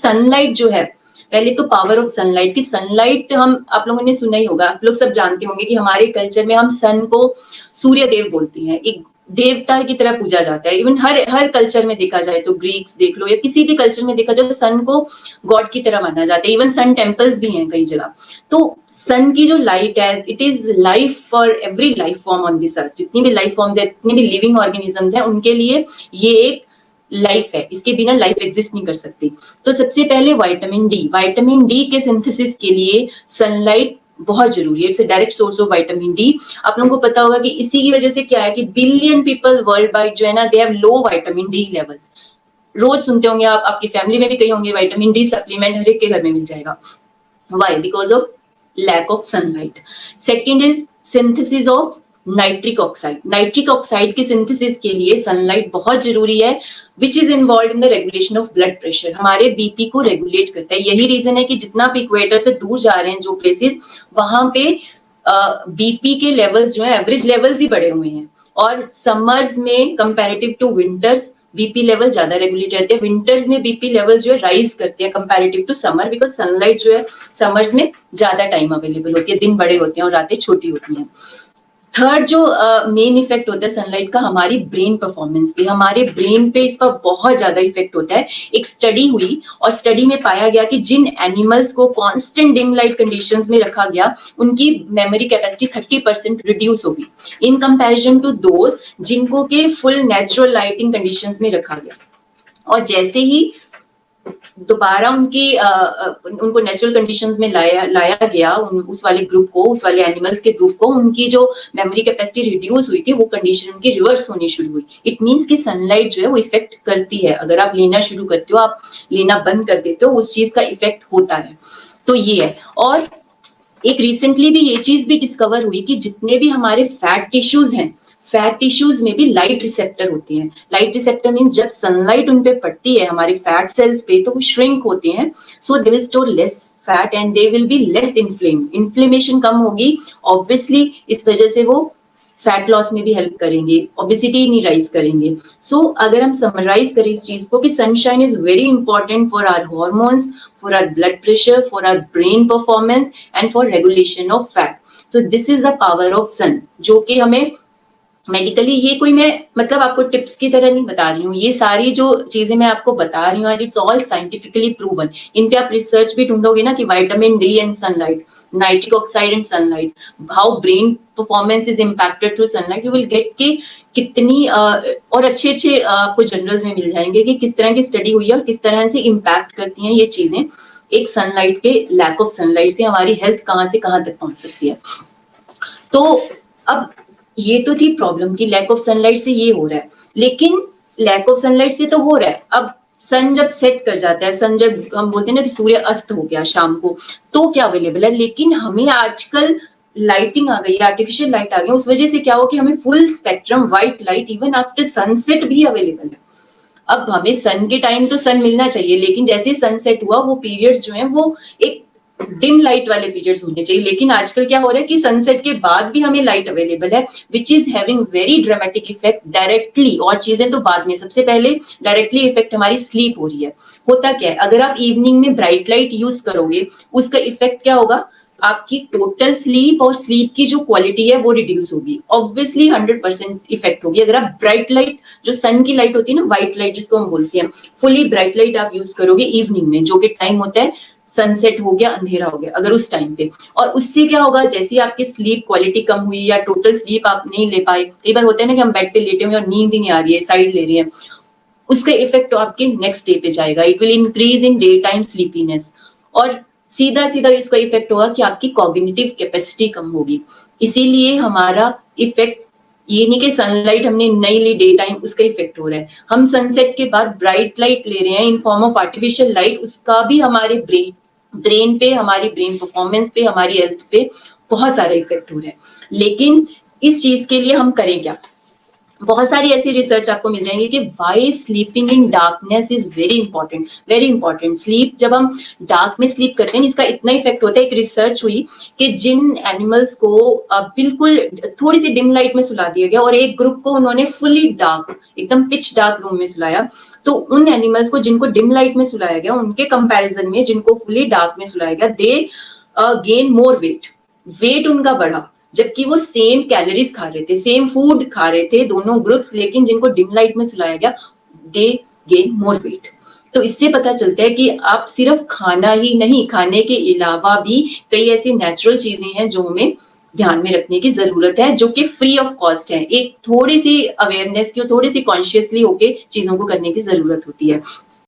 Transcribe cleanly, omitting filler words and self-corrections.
Sunlight जो है, पहले तो पावर ऑफ सनलाइट की सनलाइट हम आप लोगों ने सुना ही होगा, आप लोग सब जानते होंगे कि हमारे कल्चर में हम सन को सूर्य देव बोलते हैं, एक देवता की तरह पूजा जाता है। इवन हर कल्चर में देखा जाए तो ग्रीक्स देख लो या किसी भी कल्चर में देखा जाए, सन को गॉड की तरह माना जाता है। इवन सन टेम्पल्स भी हैं कई जगह। तो सन की जो लाइट है, it is life for every life form on this earth. जितनी भी लाइफ फॉर्म्स है, जितने भी लिविंग ऑर्गेनिजम्स हैं, उनके लिए ये एक लाइफ है, इसके बिना लाइफ एग्जिस्ट नहीं कर सकती। तो सबसे पहले विटामिन डी के सिंथेसिस के लिए सनलाइट बहुत जरूरी है। It's a direct source of vitamin D. आप लोगों को पता होगा कि इसी की वजह से क्या है कि बिलियन पीपल वर्ल्ड वाइड जो है ना, they have low vitamin D levels. रोज सुनते होंगे आप, आपकी फैमिली में भी कई होंगे, विटामिन डी सप्लीमेंट हर एक के घर में मिल जाएगा। Why? Because of lack of sunlight. Second is synthesis of nitric oxide. Nitric oxide की सिंथेसिस के लिए सनलाइट बहुत जरूरी है, which is involve in the regulation of blood pressure. हमारे बीपी को रेगुलेट करता है। यही रीजन है कि जितना आप इक्वेटर से दूर जा रहे हैं जो प्लेसेस, वहां पे बीपी के लेवल्स जो है एवरेज लेवल्स ही बढ़े हुए हैं। और समर्स में comparative to winters BP level ज्यादा रेगुलेट रहते हैं। विंटर्स में बीपी लेवल जो है राइज करते हैं comparative to summer, because sunlight जो है समर्स में ज्यादा टाइम अवेलेबल होती है, दिन बड़े होते हैं और रातें छोटी होती हैं। थर्ड जो मेन इफेक्ट होता है सनलाइट का हमारी ब्रेन परफॉर्मेंस पे, हमारे ब्रेन पे इसका बहुत ज्यादा इफेक्ट होता है। एक स्टडी हुई और स्टडी में पाया गया कि जिन एनिमल्स को कांस्टेंट डिम लाइट कंडीशंस में रखा गया, उनकी मेमोरी कैपेसिटी 30% रिड्यूस होगी इन कंपैरिजन टू दोज जिनको के फुल नेचुरल लाइटिंग कंडीशंस में रखा गया। और जैसे ही दोबारा उनको नेचुरल कंडीशंस में लाया गया, उस वाले ग्रुप को, उस वाले एनिमल्स के ग्रुप को, उनकी जो मेमोरी कैपेसिटी रिड्यूस हुई थी वो कंडीशन उनकी रिवर्स होनी शुरू हुई। इट मींस कि सनलाइट जो है वो इफेक्ट करती है। अगर आप लेना शुरू करते हो, आप लेना बंद कर देते हो, उस चीज का इफेक्ट होता है। तो ये है। और एक रिसेंटली भी ये चीज भी डिस्कवर हुई कि जितने भी हमारे फैट टिश्यूज हैं, फैट टिश्यूज में भी लाइट रिसेप्टर होते हैं। लाइट रिसेप्टर मींस जब सनलाइट उन पे पड़ती है हमारे फैट सेल्स पे, तो वो श्रिंक होते हैं, so they will store less fat and they will be less inflamed. Inflammation कम होगी, ऑब्वियसली इस वजह से वो फैट लॉस में भी हेल्प करेंगे, ओबेसिटी नहीं राइज करेंगे। सो अगर हम समराइज करें इस चीज को कि sunshine is very important for our hormones, for our blood pressure, for our brain performance and for regulation of fat. So this is the power of sun, जो कि हमें मेडिकली, ये कोई मैं मतलब आपको टिप्स की तरह नहीं बता रही हूँ, ये सारी जो चीजें मैं आपको बता रही हूँ आज, इट्स ऑल साइंटिफिकली प्रूवन। इन पे आप रिसर्च भी ढूंढोगे ना कि vitamin D and sunlight, nitric oxide and sunlight, how brain performance is impacted through sunlight, you will get कि कितनी और अच्छे आपको जर्नल्स में मिल जाएंगे कि किस तरह की स्टडी हुई है और किस तरह से इम्पैक्ट करती हैं ये चीजें। एक सनलाइट के, लैक ऑफ सनलाइट से हमारी हेल्थ कहाँ से कहाँ तक पहुंच सकती है। तो अब ये तो थी प्रॉब्लम कि लैक ऑफ सनलाइट से ये हो रहा है, लेकिन लैक ऑफ सनलाइट से तो हो रहा है, अब सन जब सेट कर जाता है, सन जब हम बोलते हैं ना कि सूर्य अस्त हो गया शाम को, तो क्या अवेलेबल है। लेकिन हमें आजकल लाइटिंग आ गई, आर्टिफिशियल लाइट आ गई, उस वजह से क्या हो कि हमें full spectrum white light even after sunset भी अवेलेबल है। अब हमें सन के टाइम तो सन मिलना चाहिए, लेकिन जैसे सनसेट हुआ वो पीरियड्स जो है वो एक डिम लाइट वाले पीरियड्स होने चाहिए। लेकिन आजकल क्या हो रहा है कि सनसेट के बाद भी हमें लाइट अवेलेबल है, which is having very dramatic effect directly. और चीजें तो बाद में, सबसे पहले डायरेक्टली इफेक्ट हमारी स्लीप हो रही है। होता क्या है, अगर आप इवनिंग में ब्राइट लाइट यूज करोगे, उसका इफेक्ट क्या होगा, आपकी टोटल स्लीप और स्लीप की जो क्वालिटी है वो रिड्यूस होगी, ऑब्वियसली 100% इफेक्ट होगी। अगर आप ब्राइट लाइट, जो सन की लाइट होती है ना, व्हाइट लाइट जिसको हम बोलते हैं, फुली ब्राइट लाइट आप यूज करोगे इवनिंग में, जो कि टाइम होता है सनसेट हो गया, अंधेरा हो गया, अगर उस टाइम पे, और उससे क्या होगा, जैसे आपकी स्लीप क्वालिटी कम हुई या टोटल स्लीप आप नहीं ले पाए, कई बार होता है ना कि हम बेड पे लेटे हुए और नींद ही नहीं आ रही है, साइड ले रही है, उसका इफेक्ट तो आपके नेक्स्ट डे पे जाएगा। It will increase in day time sleepiness, और सीधा सीधा इसका इफेक्ट होगा कि आपकी कॉग्निटिव कैपेसिटी कम होगी। इसीलिए हमारा इफेक्ट ये नहीं कि सनलाइट हमने नहीं ली डे टाइम, उसका इफेक्ट हो रहा है, हम सनसेट के बाद ब्राइट लाइट ले रहे हैं in form of artificial light, उसका भी हमारे ब्रेन पे, हमारी ब्रेन परफॉर्मेंस पे, हमारी हेल्थ पे बहुत सारा इफेक्ट हो रहा है। लेकिन इस चीज के लिए हम करें क्या, बहुत सारी ऐसी रिसर्च आपको मिल जाएंगी कि why sleeping in darkness is very important. Sleep, जब हम डार्क में स्लीप करते हैं, इसका इतना इफेक्ट होता है। एक रिसर्च हुई कि जिन एनिमल्स को बिल्कुल थोड़ी सी डिम लाइट में सुला दिया गया और एक ग्रुप को उन्होंने फुली डार्क, एकदम पिच डार्क रूम में सुलाया, तो उन एनिमल्स को जिनको डिम लाइट में सुलाया गया, उनके कंपैरिजन में जिनको फुली डार्क में सुलाया गया, दे गेन मोर वेट उनका बढ़ा, जबकि वो सेम कैलोरीज खा रहे थे, सेम फूड खा रहे थे दोनों ग्रुप्स, लेकिन जिनको डिम लाइट में सुलाया गया, दे गेन मोर वेट। तो इससे पता चलता है कि आप सिर्फ खाना ही नहीं, खाने के अलावा भी कई ऐसी नेचुरल चीजें हैं जो हमें ध्यान में रखने की जरूरत है, जो कि फ्री ऑफ कॉस्ट है। एक थोड़ी सी अवेयरनेस की और थोड़ी सी कॉन्शियसली होके चीजों को करने की जरूरत होती है।